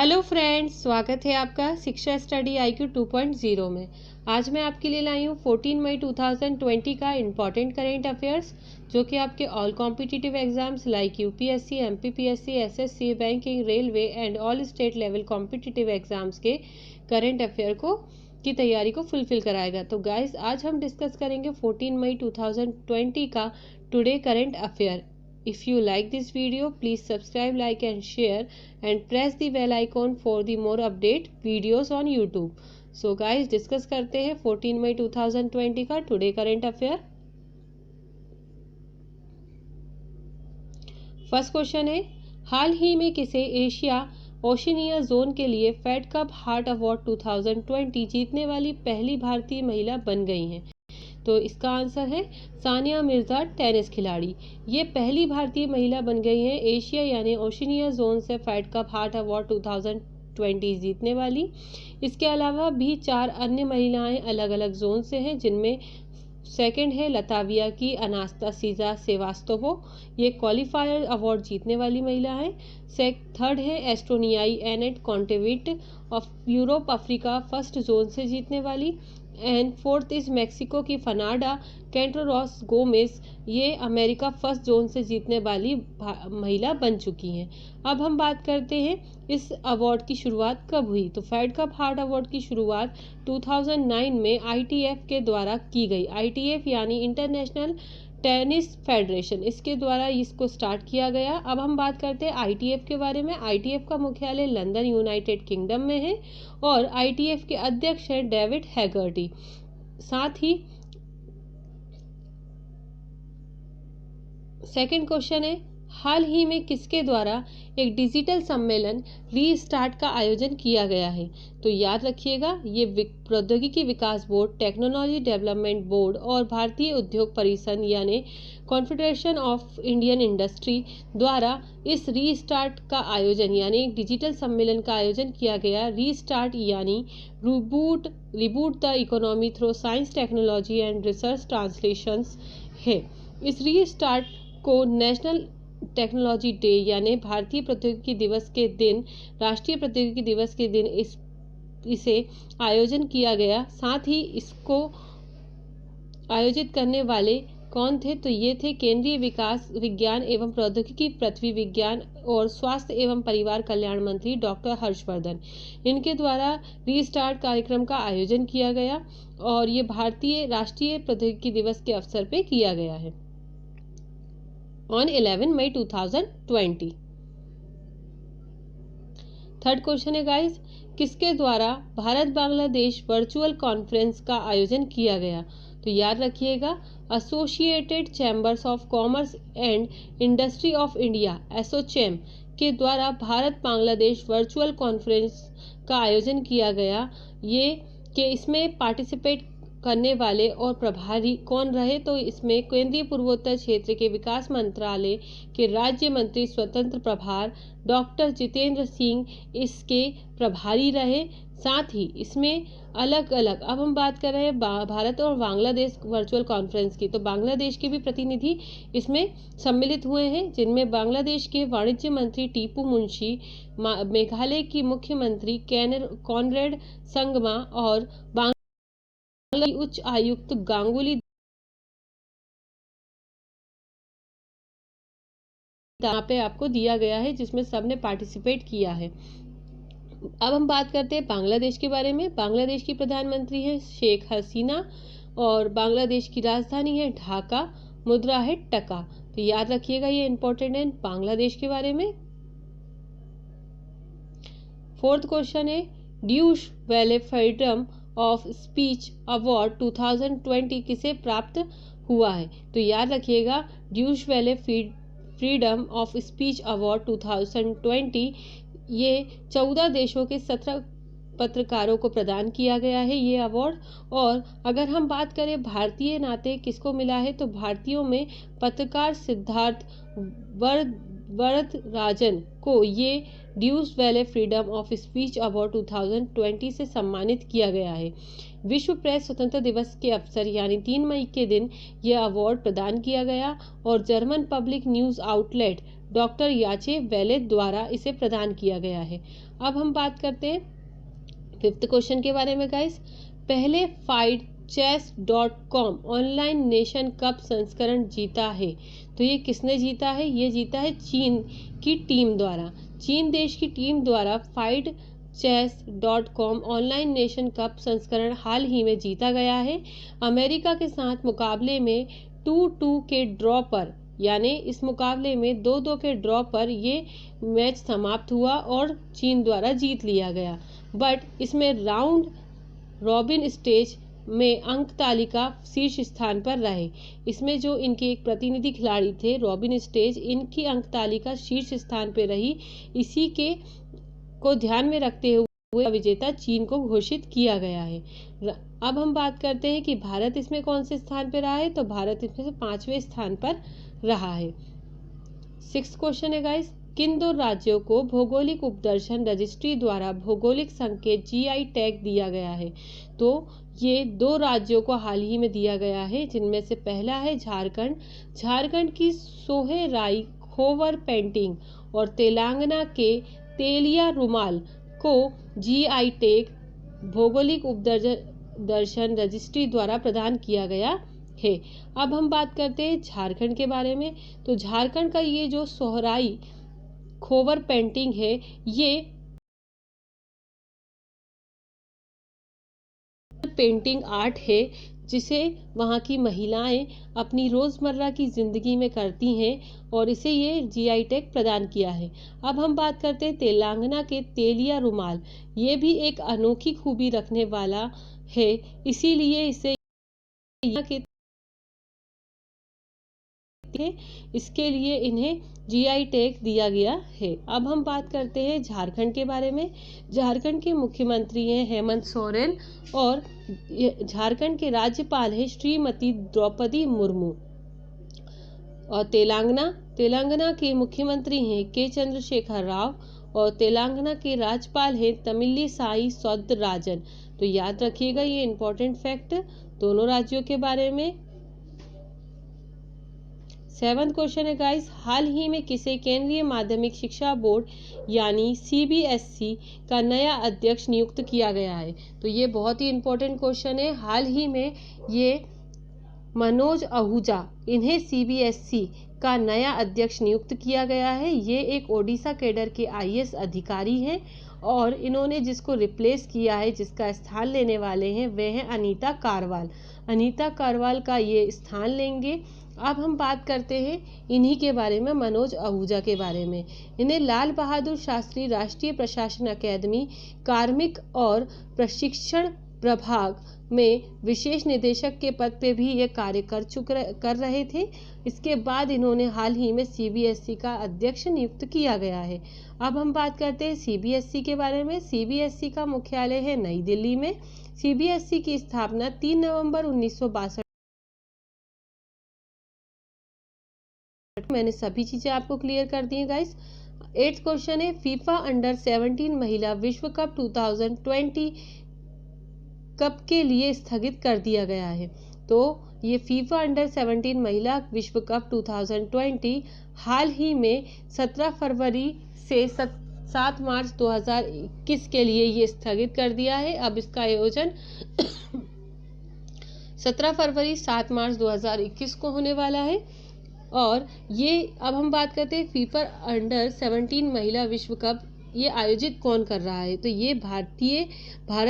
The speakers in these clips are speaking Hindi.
हेलो फ्रेंड्स, स्वागत है आपका शिक्षा स्टडी IQ 2.0 में। आज मैं आपके लिए लाई हूँ 14 मई 2020 का इम्पॉर्टेंट करेंट अफेयर्स, जो कि आपके all competitive exams like UPSC, MPPSC, SSC, banking, railway and all state level competitive exams के करेंट अफेयर की तैयारी को फुलफिल कराएगा। तो गाइस, आज हम डिस्कस करेंगे 14 मई 2020 का today current affair. If you like this video, please subscribe, like and share and press the bell icon for the more update videos on YouTube. So guys, discuss करते हैं 14 मई 2020 का today current affair. First question है, हाल ही में किसे एशिया ओशिनिया जोन के लिए फेड कप हार्ट अवार्ड 2020 जीतने वाली पहली भारतीय महिला बन गई हैं? तो इसका आंसर है सानिया मिर्जा, टेनिस खिलाड़ी। ये पहली भारतीय महिला बन गई हैं एशिया यानी ओशिनिया जोन से फेड कप हार्ट अवार्ड 2020 जीतने वाली। इसके अलावा भी 4 अन्य महिलाएं अलग अलग जोन से हैं, जिनमें सेकंड है लताविया की अनास्तासिजा सेवास्तोवो, ये क्वालिफायर अवार्ड जीतने वाली महिला है। थर्ड है एस्टोनियाई Anett Kontaveit of Europe Africa first zone से जीतने वाली। एंड फोर्थ इज मेक्सिको की फनाडा कैंट्रोरॉस गोमेज, ये अमेरिका फर्स्ट जोन से जीतने वाली महिला बन चुकी हैं। अब हम बात करते हैं इस अवार्ड की शुरुआत कब हुई। तो फेड कप हार्ट अवार्ड की शुरुआत 2009 में ITF के द्वारा की गई। ITF यानी इंटरनेशनल टेनिस फेडरेशन, इसके द्वारा इसको स्टार्ट किया गया। अब हम बात करते हैं ITF के बारे में। ITF का मुख्यालय लंदन, यूनाइटेड किंगडम में है और ITF के अध्यक्ष हैं डेविड हैगर्टी। साथ ही सेकंड क्वेश्चन है, हाल ही में किसके द्वारा एक डिजिटल सम्मेलन रीस्टार्ट का आयोजन किया गया है? तो याद रखिएगा, ये प्रौद्योगिकी विकास बोर्ड, टेक्नोलॉजी डेवलपमेंट बोर्ड और भारतीय उद्योग परिसंघ यानी कॉन्फेडरेशन ऑफ इंडियन इंडस्ट्री द्वारा इस रीस्टार्ट का आयोजन यानी एक डिजिटल सम्मेलन का आयोजन किया गया। रीस्टार्ट यानी reboot the economy through science, technology and research translations है। इस रीस्टार्ट को नेशनल टेक्नोलॉजी डे यानी भारतीय प्रौद्योगिकी दिवस के दिन, राष्ट्रीय प्रौद्योगिकी दिवस के दिन इसे आयोजन किया गया। साथ ही इसको आयोजित करने वाले कौन थे? तो ये थे केंद्रीय विकास, विज्ञान एवं प्रौद्योगिकी, पृथ्वी विज्ञान और स्वास्थ्य एवं परिवार कल्याण मंत्री डॉक्टर हर्षवर्धन। इनके द्वारा रीस्टार्ट कार्यक्रम का आयोजन किया गया और ये भारतीय राष्ट्रीय प्रौद्योगिकी दिवस के अवसर पर किया गया है ऑन 11 मई 2020। थर्ड क्वेश्चन है गाइस, किसके द्वारा भारत बांग्लादेश वर्चुअल कॉन्फ्रेंस का आयोजन किया गया? तो याद रखिएगा, associated chambers of commerce and industry of India ASSOCHAM के द्वारा भारत बांग्लादेश वर्चुअल कॉन्फ्रेंस का आयोजन किया गया। ये कि इसमें पार्टिसिपेट करने वाले और प्रभारी कौन रहे? तो इसमें केंद्रीय पूर्वोत्तर क्षेत्र के विकास मंत्रालय के राज्य मंत्री स्वतंत्र प्रभार डॉक्टर जितेंद्र सिंह इसके प्रभारी रहे। साथ ही इसमें अलग अलग, अब हम बात कर रहे हैं भारत और बांग्लादेश वर्चुअल कॉन्फ्रेंस की, तो बांग्लादेश के भी प्रतिनिधि इसमें सम्मिलित हुए हैं, जिनमें बांग्लादेश के वाणिज्य मंत्री टीपू मुंशी, मेघालय की मुख्यमंत्री कॉनरेड संगमा और उच्च आयुक्त गांगुली यहाँ पे आपको दिया गया है, जिसमें सबने पार्टिसिपेट किया है। अब हम बात करते हैं बांग्लादेश के बारे में। बांग्लादेश की प्रधानमंत्री है शेख हसीना और बांग्लादेश की राजधानी है ढाका, मुद्रा है टका। तो याद रखिएगा, ये इंपॉर्टेंट है बांग्लादेश के बारे में। फोर्थ क्वेश्चन है, Deutsche Welle freedom of speech award 2020 किसे प्राप्त हुआ है? तो याद रखिएगा, Deutsche Welle freedom of speech award 2020 ये 14 देशों के 17 पत्रकारों को प्रदान किया गया है ये अवार्ड। और अगर हम बात करें भारतीय नाते किसको मिला है, तो भारतीयों में पत्रकार सिद्धार्थ वरदराजन को ये Deutsche Welle freedom of speech award 2020 से सम्मानित किया गया है। विश्व प्रेस स्वतंत्रता दिवस के अवसर यानी 3 मई के दिन यह अवार्ड प्रदान किया गया और German public news outlet doctor याचे वेलेद द्वारा इसे प्रदान किया गया है। अब हम बात करते हैं 5th क्वेश्चन के बारे में गाइस। पहले FightChess.com ऑनलाइन नेशन कप संस्करण जीता है, तो ये किसने जीता है? ये जीता है चीन की टीम द्वारा। चीन देश की टीम द्वारा FightChess.com ऑनलाइन नेशन कप संस्करण हाल ही में जीता गया है। अमेरिका के साथ मुकाबले में 2-2 के ड्रॉ पर, यानी इस मुकाबले में 2-2 के ड्रॉ पर ये मैच समाप्त हुआ और चीन द्वारा जीत लिया गया। बट इसमें राउंड रॉबिन स्टेज में अंक तालिका शीर्ष स्थान पर रहे। इसमें जो इनके एक प्रतिनिधि खिलाड़ी थे रॉबिन स्टेज, इनकी अंक तालिका शीर्ष स्थान पर रही। इसी के को ध्यान में रखते हुए विजेता चीन को घोषित किया गया है। अब हम बात करते हैं कि भारत इसमें कौन से स्थान पर रहा है, तो भारत इसमें से 5वें स्थान पर रहा है। 6th क्वेश्चन है गाइस, किन 2 राज्यों को भौगोलिक उपदर्शन रजिस्ट्री द्वारा भौगोलिक संकेत GI टैग दिया गया है? तो ये 2 राज्यों को हाल ही में दिया गया है, जिनमें से पहला है झारखंड। झारखंड की सोहराई खोवर पेंटिंग और तेलंगाना के तेलिया रुमाल को GI टैग भौगोलिक उपदर्शन रजिस्ट्री द्वारा प्रदान किया गया है। अब हम बात करते हैं झारखंड के बारे में। तो झारखंड का ये जो सोहराई खोवर पेंटिंग है, ये पेंटिंग आर्ट है जिसे वहाँ की महिलाएं अपनी रोज़मर्रा की ज़िंदगी में करती हैं और इसे ये GI टैग प्रदान किया है। अब हम बात करते हैं तेलंगाना के तेलिया रुमाल। ये भी एक अनोखी खूबी रखने वाला है, इसीलिए इसे इसके लिए इन्हें GI टैग दिया गया है। अब हम बात करते हैं झारखंड के बारे में। झारखंड के मुख्यमंत्री हैं हेमंत सोरेन और झारखंड के राज्यपाल हैं श्रीमती द्रौपदी मुर्मू। और तेलंगाना के मुख्यमंत्री हैं के चंद्रशेखर राव और तेलंगाना के राज्यपाल हैं तमिलिसाई सौंदरराजन। तो याद रखिएगा ये इंपॉर्टेंट फैक्ट दोनों राज्यों के बारे में। 7th क्वेश्चन है गाइस, हाल ही में किसे केंद्रीय माध्यमिक शिक्षा बोर्ड यानी CBSE का नया अध्यक्ष नियुक्त किया गया है? तो ये बहुत ही इंपॉर्टेंट क्वेश्चन है। हाल ही में ये मनोज आहूजा, इन्हें CBSE का नया अध्यक्ष नियुक्त किया गया है। ये एक ओडिशा कैडर के IAS अधिकारी हैं और इन्होंने जिसको रिप्लेस किया है, जिसका स्थान लेने वाले हैं, वे हैं अनीता कारवाल। अनीता कारवाल का ये स्थान लेंगे। अब हम बात करते हैं इन्हीं के बारे में, मनोज आहूजा के बारे में। इन्हें लाल बहादुर शास्त्री राष्ट्रीय प्रशासन अकादमी कार्मिक और प्रशिक्षण प्रभाग में विशेष निदेशक के पद पे भी ये कार्य कर रहे थे। इसके बाद इन्होंने हाल ही में CBSE का अध्यक्छ नियुक्त किया गया है। अब हम बात करते हैं CBSE के बारे में। CBSE का मुख्यालय है नई दिल्ली में। CBSE की स्थापना 3 नवंबर 1962। मैंने सभी चीजें आपको क्लियर कर दी हैं गाइस। 8th क्वेश्चन है, FIFA अंडर-17 महिला विश्व कप 2020 कब के लिए स्थगित कर दिया गया है? तो ये FIFA अंडर-17 महिला विश्व कप 2020 हाल ही में 17 फरवरी से 7 मार्च 2021 के लिए ये स्थगित कर दिया है। अब इसका आयोजन 17 फरवरी 7 मार्च 2021 को होने वाला है। और ये अब हम बात करते हैं FIFA अंडर-17 महिला विश्व कप ये आयोजित कौन कर रहा है? तो ये भारत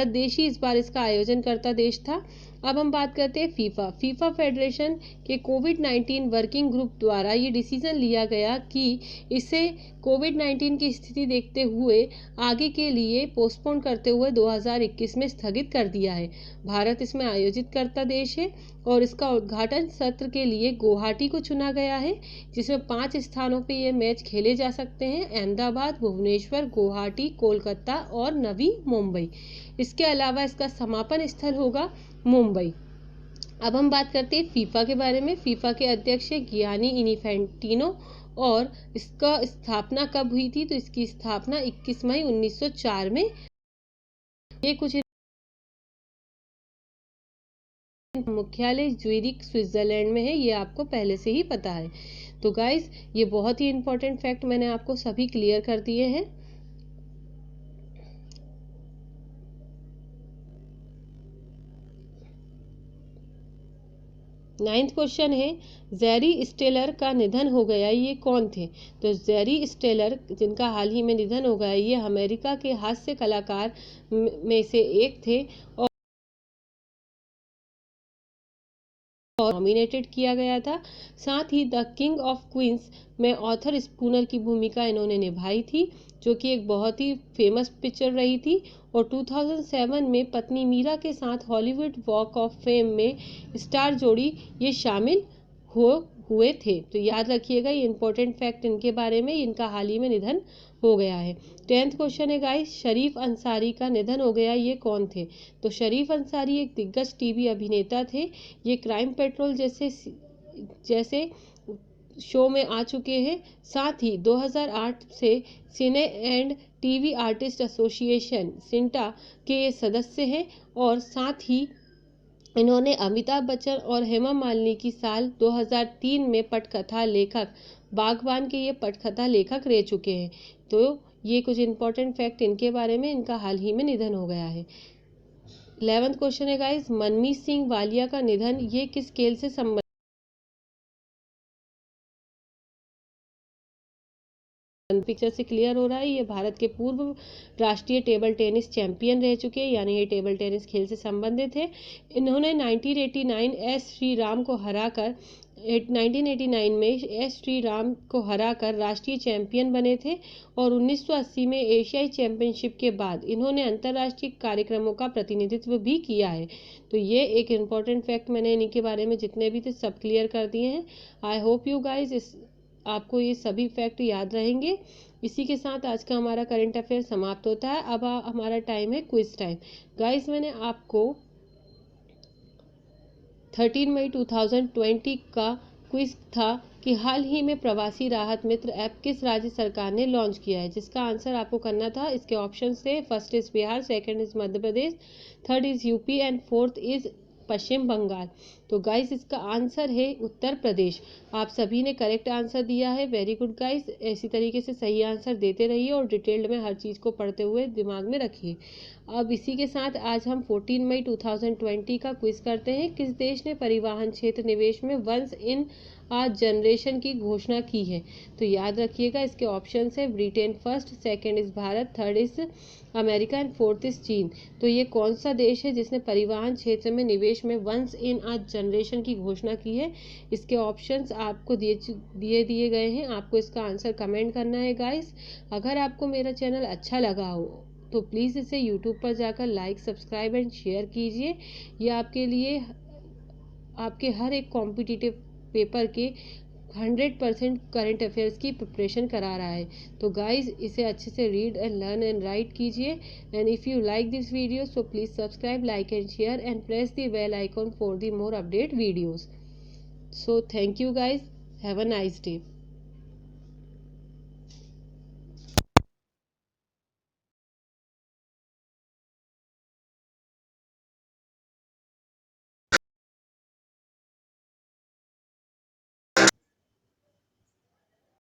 देश ही इस बार इसका आयोजन करता देश था। अब हम बात करते हैं फीफा फेडरेशन के कोविड-19 वर्किंग ग्रुप द्वारा ये डिसीजन लिया गया कि इसे कोविड-19 की स्थिति देखते हुए आगे के लिए पोस्टपोन करते हुए 2021 में स्थगित कर दिया है। भारत इसमें आयोजित करता देश है और इसका उद्घाटन सत्र के लिए गुवाहाटी को चुना गया है, जिसमें 5 स्थानों पे ये मैच खेले जा सकते हैं: अहमदाबाद, भुवनेश्वर, गुवाहाटी, कोलकाता और नवी मुंबई। इसके अलावा इसका समापन स्थल होगा मुंबई। अब हम बात करते हैं फीफा के बारे में। फीफा के अध्यक्ष गियानी इन्फैंटिनो और इसका स्थापना कब हुई थी? तो इसकी स्थापना 21 मई 1904 में। ये कुछ मुख्यालय ज्यूरिख स्विट्जरलैंड में है, ये आपको पहले से ही पता है। तो गाइस ये बहुत ही इंपॉर्टेंट फैक्ट मैंने आपको सभी क्लियर कर दिए हैं। नाइन्थ क्वेश्चन है, जेरी स्टेलर का निधन हो गया, ये कौन थे? तो जेरी स्टेलर जिनका हाल ही में निधन हो गया, ये अमेरिका के हास्य कलाकार में से एक थे और नॉमिनेटेड किया गया था। साथ ही द किंग ऑफ क्वींस में ऑर्थर स्पूनर की भूमिका इन्होंने निभाई थी, जो कि एक बहुत ही फेमस पिक्चर रही थी। और 2007 में पत्नी मीरा के साथ हॉलीवुड वॉक ऑफ फेम में स्टार जोड़ी ये शामिल हुए थे। तो याद रखिएगा, ये इंपॉर्टेंट फैक्ट इनके बारे में, इनका हाल ही में निधन हो गया है। 10th क्वेश्चन है गाइस, शरीफ अंसारी का निधन हो गया, ये कौन थे? तो शरीफ अंसारी एक दिग्गज टीवी अभिनेता थे। ये क्राइम पेट्रोल जैसे शो में आ चुके हैं। साथ ही 2008 से cine and TV artist association CINTAA के ये सदस्य हैं। और साथ ही इन्होंने अमिताभ बच्चन और हेमा मालिनी की साल 2003 में पटकथा लेखक बागबान के ये पटकथा लेखक रह चुके हैं। तो ये कुछ इंपॉर्टेंट फैक्ट इनके बारे में, इनका हाल ही में निधन हो गया है। 11th क्वेश्चन है गाइस, मनमीत सिंह वालिया का निधन ये किस खेल से संबंधित? पिक्चर से क्लियर हो रहा है, ये भारत के पूर्व राष्ट्रीय टेबल टेनिस चैंपियन रह चुके हैं, यानी ये टेबल टेनिस खेल से संबंधित है। इन्होंने 1989 एस श्री राम को हराकर 1989 में एस श्री राम को हराकर राष्ट्रीय चैंपियन बने थे। और 1980 में एशियाई चैंपियनशिप के बाद इन्होंने अंतर्राष्ट्रीय कार्यक्रमों का प्रतिनिधित्व भी किया है। तो ये एक इम्पॉर्टेंट फैक्ट मैंने इनके बारे में जितने भी थे सब क्लियर कर दिए हैं। आई होप यू गाइज आपको ये सभी फैक्ट याद रहेंगे। इसी के साथ आज का हमारा करंट अफेयर समाप्त होता है। अब हमारा टाइम है क्विज टाइम। गाइस मैंने आपको 13 मई 2020 का क्विज था कि हाल ही में प्रवासी राहत मित्र ऐप किस राज्य सरकार ने लॉन्च किया है, जिसका आंसर आपको करना था। इसके ऑप्शन थे, first is Bihar, second is Madhya Pradesh, third is UP and fourth is Paschim Bengal. तो गाइस इसका आंसर है उत्तर प्रदेश। आप सभी ने करेक्ट आंसर दिया है, वेरी गुड गाइस। इसी तरीके से सही आंसर देते रहिए और डिटेल्ड में हर चीज़ को पढ़ते हुए दिमाग में रखिए। अब इसी के साथ आज हम 14 मई 2020 का क्विज करते हैं। किस देश ने परिवहन क्षेत्र निवेश में वंस इन आज जनरेशन की घोषणा की है? तो याद रखिएगा, इसके ऑप्शन है Britain first, second is Bharat, third is America and fourth is चीन। तो ये कौन सा देश है जिसने परिवहन क्षेत्र में निवेश में वंस इन आज जनरेशन की घोषणा की है? इसके ऑप्शंस आपको दिए गए हैं, आपको इसका आंसर कमेंट करना है गाइस। अगर आपको मेरा चैनल अच्छा लगा हो तो प्लीज़ इसे यूट्यूब पर जाकर लाइक, सब्सक्राइब एंड शेयर कीजिए। ये आपके लिए आपके हर एक कॉम्पिटिटिव पेपर के 100% करंट अफेयर्स की प्रिपरेशन करा रहा है। तो गाइज इसे अच्छे से read and learn and write कीजिए। And if you like this video so please subscribe, like and share and press the bell icon for the more update videos. So thank you guys, have a nice day.